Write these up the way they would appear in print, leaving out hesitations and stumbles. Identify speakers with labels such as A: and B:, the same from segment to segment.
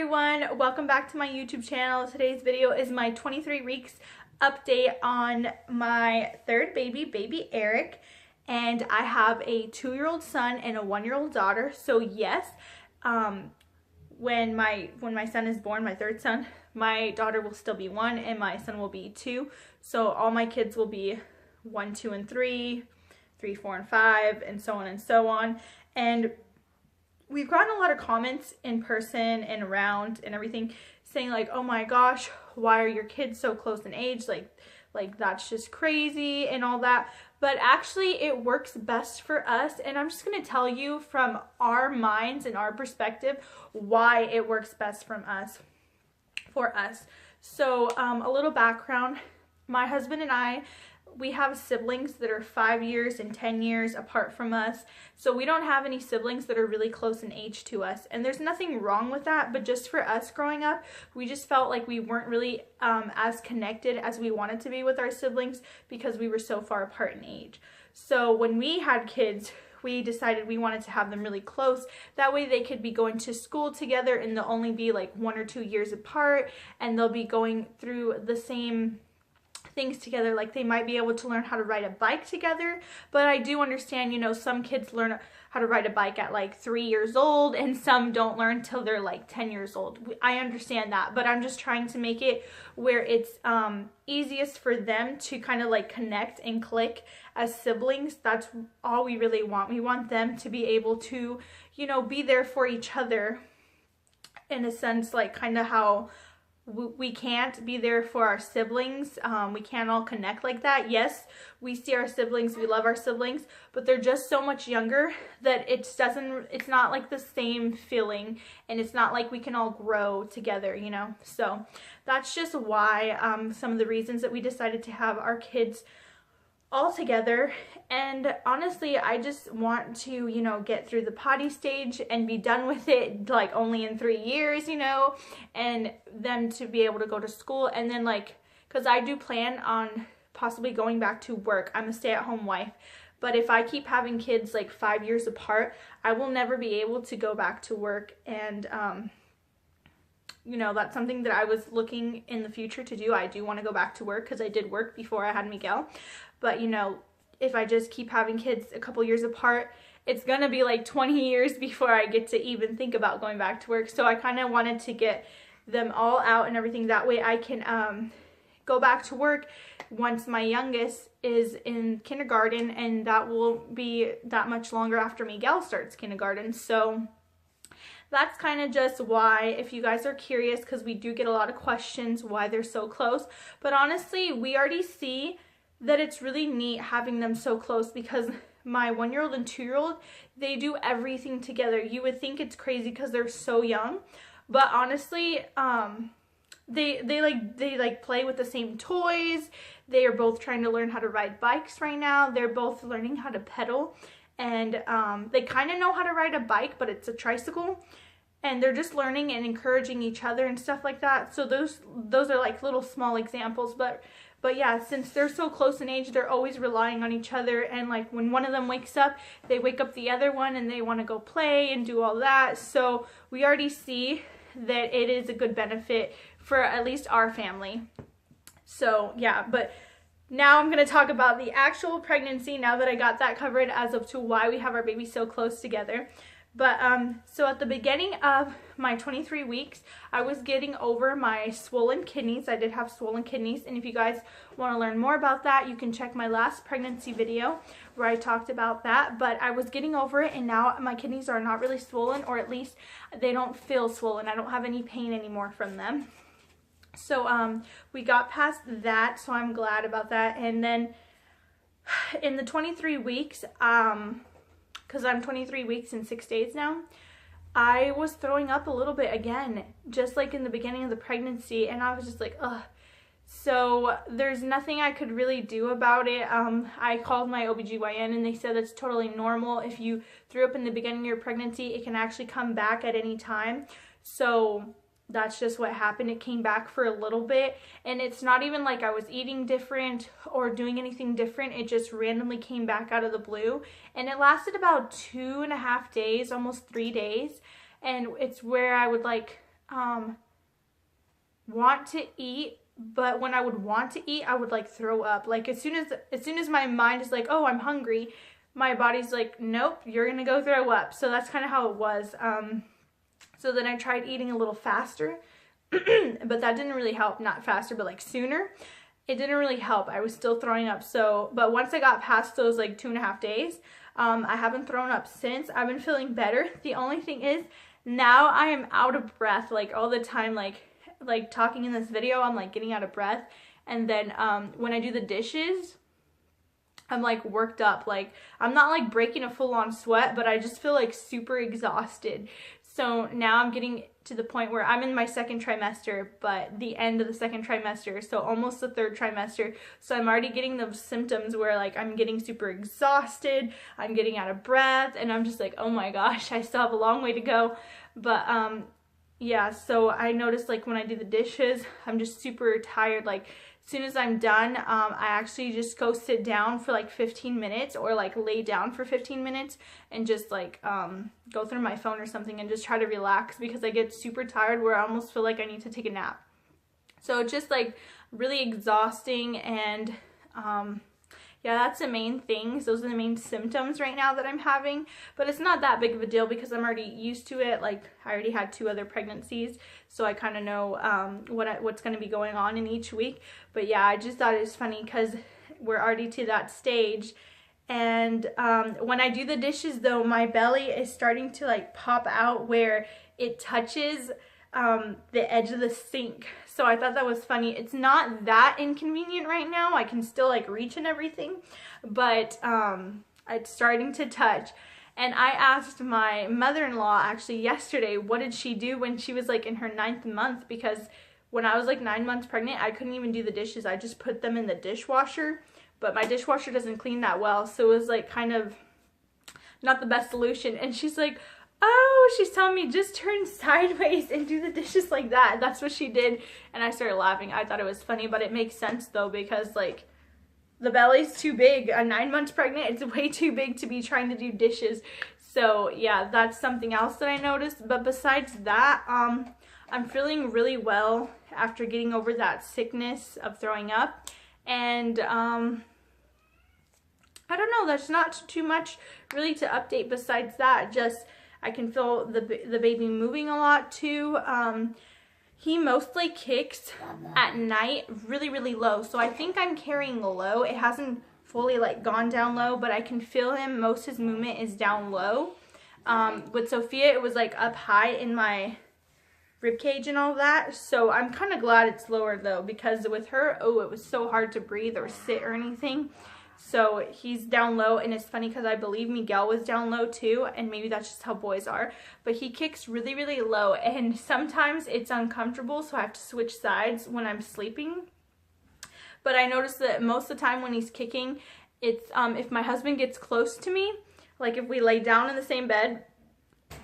A: everyone, welcome back to my YouTube channel. Today's video is my 23 weeks update on my third baby Eric, and I have a 2-year-old son and a 1-year-old daughter. So yes, when my son is born, my third son, my daughter will still be 1 and my son will be 2. So all my kids will be 1, 2, and 3, 3, 4, and 5, and so on and so on. And we've gotten a lot of comments in person and around and everything saying like, oh my gosh, why are your kids so close in age? Like that's just crazy and all that. But actually it works best for us, and I'm just going to tell you from our minds and our perspective why it works best for us. So a little background. My husband and I, we have siblings that are 5 years and 10 years apart from us. So we don't have any siblings that are really close in age to us. And there's nothing wrong with that, but just for us growing up, we just felt like we weren't really as connected as we wanted to be with our siblings because we were so far apart in age. So when we had kids, we decided we wanted to have them really close. That way they could be going to school together and they'll only be like 1 or 2 years apart, and they'll be going through the same things together. Like they might be able to learn how to ride a bike together, but I do understand, you know, some kids learn how to ride a bike at like 3 years old and some don't learn till they're like 10 years old. I understand that, but I'm just trying to make it where it's easiest for them to kind of like connect and click as siblings. That's all we really want. We want them to be able to, you know, be there for each other in a sense, like kind of how we can't be there for our siblings. We can't all connect like that. Yes, we see our siblings, we love our siblings, but they're just so much younger that it's not like the same feeling, and it's not like we can all grow together, you know? So that's just why, some of the reasons that we decided to have our kids all together. And honestly, I just want to, you know, get through the potty stage and be done with it, like only in 3 years, you know, and them to be able to go to school. And then like, because I do plan on possibly going back to work. I'm a stay-at-home wife, but if I keep having kids like 5 years apart, I will never be able to go back to work. And you know, that's something that I was looking in the future to do. I do want to go back to work because I did work before I had Miguel. But, you know, if I just keep having kids a couple years apart, it's going to be like 20 years before I get to even think about going back to work. So I kind of wanted to get them all out and everything. That way I can go back to work once my youngest is in kindergarten, and that will be that much longer after Miguel starts kindergarten. So that's kind of just why, if you guys are curious, because we do get a lot of questions why they're so close. But honestly, we already see that it's really neat having them so close, because my 1-year-old and 2-year-old, they do everything together. You would think it's crazy because they're so young, but honestly, they play with the same toys. They are both trying to learn how to ride bikes right now. They're both learning how to pedal. And they kind of know how to ride a bike, but it's a tricycle, and they're just learning and encouraging each other and stuff like that. So those are like little small examples, but yeah, since they're so close in age, they're always relying on each other. And like when one of them wakes up, they wake up the other one and they want to go play and do all that. So we already see that it is a good benefit for at least our family. So yeah, but now I'm going to talk about the actual pregnancy now that I got that covered as of to why we have our baby so close together. But so at the beginning of my 23 weeks, I was getting over my swollen kidneys. I did have swollen kidneys, and if you guys want to learn more about that, you can check my last pregnancy video where I talked about that. But I was getting over it, and now my kidneys are not really swollen, or at least they don't feel swollen. I don't have any pain anymore from them. So we got past that, so I'm glad about that. And then in the 23 weeks, because I'm 23 weeks and 6 days now, I was throwing up a little bit again, just like in the beginning of the pregnancy, and I was just like, ugh. So there's nothing I could really do about it. I called my OBGYN and they said that's totally normal. If you threw up in the beginning of your pregnancy, it can actually come back at any time. So that's just what happened. It came back for a little bit, and it's not even like I was eating different or doing anything different. It just randomly came back out of the blue, and it lasted about 2.5 days, almost 3 days. And it's where I would like want to eat, but when I would want to eat, I would like throw up. Like as soon as my mind is like, oh, I'm hungry, my body's like, nope, you're gonna go throw up. So that's kind of how it was. So then I tried eating a little faster, but that didn't really help. Not faster, but like sooner. It didn't really help. I was still throwing up. So, but once I got past those like 2.5 days, I haven't thrown up since. I've been feeling better. The only thing is now I am out of breath like all the time, like talking in this video, I'm like getting out of breath. And then when I do the dishes, I'm like worked up. Like I'm not like breaking a full-on sweat, but I just feel like super exhausted. So now I'm getting to the point where I'm in my second trimester, but the end of the second trimester, so almost the third trimester. So I'm already getting those symptoms where like I'm getting super exhausted, I'm getting out of breath, and I'm just like, oh my gosh, I still have a long way to go. But yeah, so I noticed like when I do the dishes, I'm just super tired. Like as soon as I'm done, I actually just go sit down for like 15 minutes or like lay down for 15 minutes and just like go through my phone or something and just try to relax, because I get super tired where I almost feel like I need to take a nap. So it's just like really exhausting, and yeah, that's the main things. Those are the main symptoms right now that I'm having, but it's not that big of a deal because I'm already used to it. Like I already had 2 other pregnancies, so I kind of know what's going to be going on in each week. But yeah, I just thought it was funny because we're already to that stage. And when I do the dishes though, my belly is starting to like pop out where it touches the edge of the sink. So I thought that was funny. It's not that inconvenient right now. I can still like reach and everything, but it's starting to touch. And I asked my mother-in-law actually yesterday, what did she do when she was like in her 9th month? Because when I was like 9 months pregnant, I couldn't even do the dishes. I just put them in the dishwasher, but my dishwasher doesn't clean that well. So it was like kind of not the best solution. And she's like, oh, she's telling me just turn sideways and do the dishes like that. That's what she did. And I started laughing. I thought it was funny, but it makes sense though, because like the belly's too big. At 9 months pregnant, it's way too big to be trying to do dishes. So yeah, that's something else that I noticed. But besides that, I'm feeling really well after getting over that sickness of throwing up. And I don't know, there's not too much really to update besides that. Just I can feel the baby moving a lot too. He mostly kicks at night really, really low. So I think I'm carrying low. It hasn't fully like gone down low, but I can feel him. Most his movement is down low. With Sophia, it was like up high in my rib cage and all that. So I'm kind of glad it's lower though, because with her, oh, it was so hard to breathe or sit or anything. So he's down low, and it's funny because I believe Miguel was down low too, and maybe that's just how boys are. But he kicks really, really low, and sometimes it's uncomfortable, so I have to switch sides when I'm sleeping. But I noticed that most of the time when he's kicking, it's if my husband gets close to me, like if we lay down in the same bed,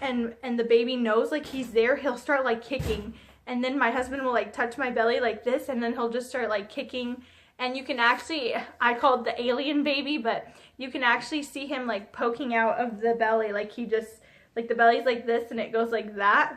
A: and the baby knows like he's there, he'll start like kicking, and then my husband will like touch my belly like this, and then he'll just start like kicking. And you can actually, I call it the alien baby, but you can actually see him like poking out of the belly. Like he just, like the belly's like this and it goes like that.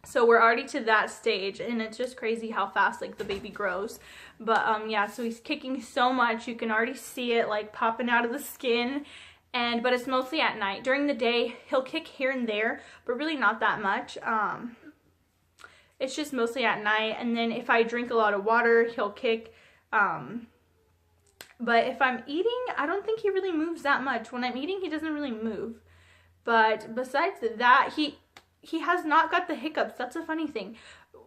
A: So we're already to that stage, and it's just crazy how fast like the baby grows. But yeah, so he's kicking so much. You can already see it like popping out of the skin. But it's mostly at night. During the day, he'll kick here and there, but really not that much. It's just mostly at night. And then if I drink a lot of water, he'll kick. But if I'm eating, I don't think he really moves that much. When I'm eating, he doesn't really move. But besides that, he has not got the hiccups. That's a funny thing.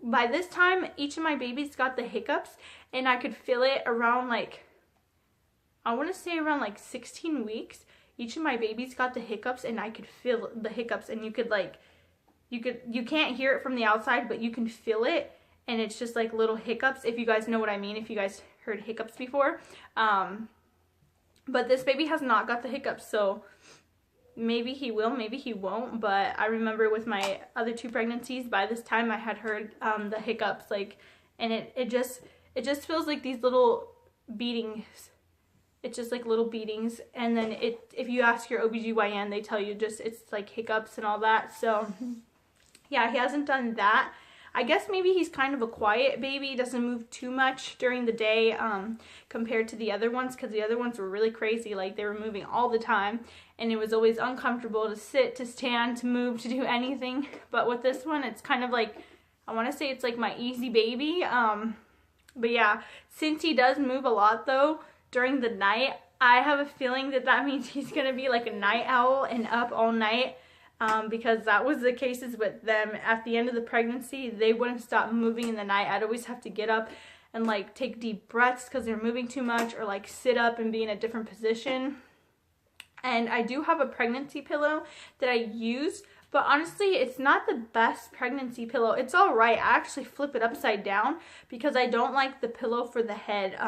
A: By this time, each of my babies got the hiccups, and I could feel it around like, I want to say around like 16 weeks. Each of my babies got the hiccups, and I could feel the hiccups, and you could like, you can't hear it from the outside, but you can feel it. And it's just like little hiccups, if you guys know what I mean, if you guys heard hiccups before. But this baby has not got the hiccups, so maybe he will, maybe he won't. But I remember with my other 2 pregnancies, by this time I had heard the hiccups, like, and it just feels like these little beatings. It's just like little beatings, and then if you ask your OBGYN, they tell you just it's like hiccups and all that. So yeah, he hasn't done that. I guess maybe he's kind of a quiet baby, doesn't move too much during the day compared to the other ones, because the other ones were really crazy. Like, they were moving all the time, and it was always uncomfortable to sit, to stand, to move, to do anything. But with this one, it's kind of like, I want to say it's like my easy baby. But yeah, since he does move a lot though during the night, I have a feeling that that means he's going to be like a night owl and up all night. Because that was the cases with them at the end of the pregnancy. They wouldn't stop moving in the night. I'd always have to get up and like take deep breaths because they're moving too much, or like sit up and be in a different position. And I do have a pregnancy pillow that I use, but honestly, it's not the best pregnancy pillow. It's all right. I actually flip it upside down because I don't like the pillow for the head.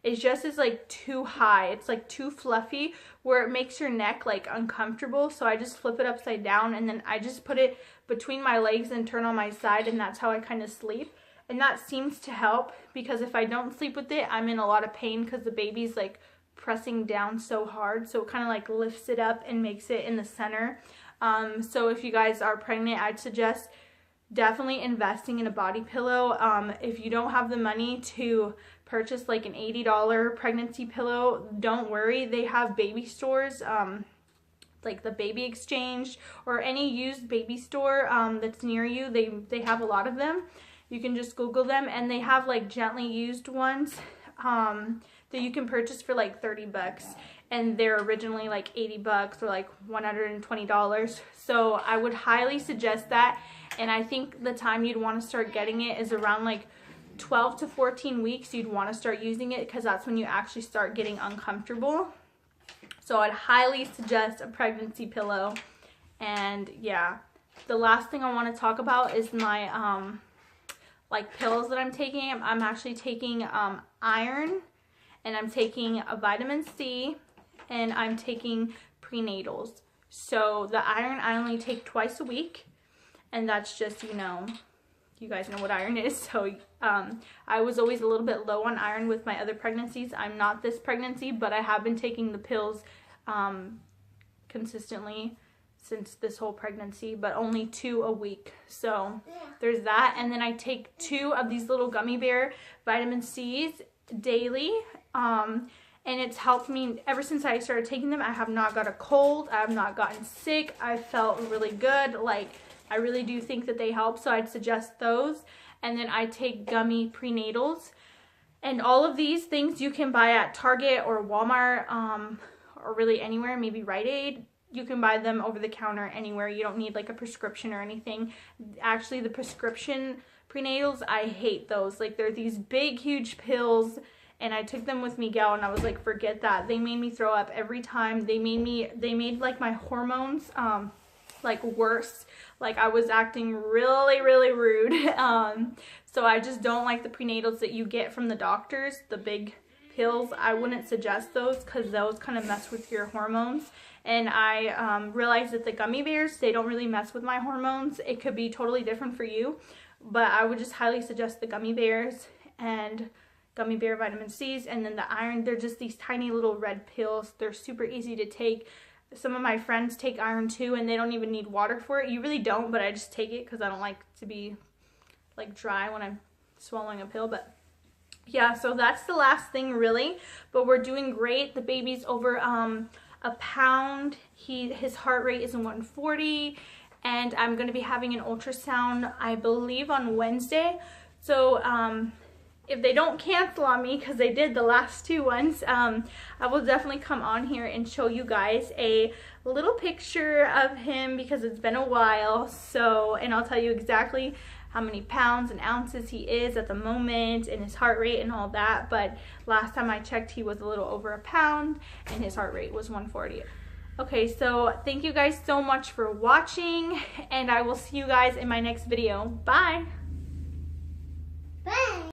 A: It just is like too high. It's like too fluffy where it makes your neck like uncomfortable. So I just flip it upside down, and then I just put it between my legs and turn on my side, and that's how I kind of sleep. And that seems to help, because if I don't sleep with it, I'm in a lot of pain because the baby's like pressing down so hard. So it kind of like lifts it up and makes it in the center. So if you guys are pregnant, I'd suggest definitely investing in a body pillow. If you don't have the money to purchase like an $80 pregnancy pillow, don't worry. They have baby stores, like the Baby Exchange or any used baby store that's near you. They have a lot of them. You can just Google them, and they have like gently used ones that you can purchase for like 30 bucks. And they're originally like 80 bucks or like $120. So I would highly suggest that. And I think the time you'd want to start getting it is around like 12 to 14 weeks. You'd want to start using it because that's when you actually start getting uncomfortable. So I'd highly suggest a pregnancy pillow. And yeah, the last thing I want to talk about is my like pills that I'm taking. I'm actually taking iron, and I'm taking a vitamin C, and I'm taking prenatals. So the iron I only take twice a week, and that's just, you know, you guys know what iron is. So I was always a little bit low on iron with my other pregnancies. I'm not this pregnancy, but I have been taking the pills consistently since this whole pregnancy, but only 2 a week. So there's that. And then I take 2 of these little gummy bear vitamin C's daily. And it's helped me ever since I started taking them. I have not got a cold. I have not gotten sick. I felt really good. Like, I really do think that they help. So I'd suggest those. And then I take gummy prenatals. And all of these things you can buy at Target or Walmart, or really anywhere, maybe Rite Aid. You can buy them over the counter anywhere. You don't need like a prescription or anything. Actually, the prescription prenatals, I hate those. Like, they're these big, huge pills. And I took them with Miguel, and I was like, forget that. They made me throw up every time. They made like my hormones like worse. Like, I was acting really, really rude. So I just don't like the prenatals that you get from the doctors, the big pills. I wouldn't suggest those because those kind of mess with your hormones. And I realized that the gummy bears, they don't really mess with my hormones. It could be totally different for you, but I would just highly suggest the gummy bears and gummy bear vitamin C's. And then the iron, they're just these tiny little red pills. They're super easy to take. Some of my friends take iron too, and they don't even need water for it. You really don't, but I just take it because I don't like to be like dry when I'm swallowing a pill. But yeah, so that's the last thing really, but we're doing great. The baby's over a pound. His heart rate is 140, and I'm going to be having an ultrasound, I believe, on Wednesday. So if they don't cancel on me, because they did the last 2 ones, I will definitely come on here and show you guys a little picture of him because it's been a while. So, and I'll tell you exactly how many pounds and ounces he is at the moment and his heart rate and all that. But last time I checked, he was a little over a pound and his heart rate was 140. Okay, so thank you guys so much for watching, and I will see you guys in my next video. Bye!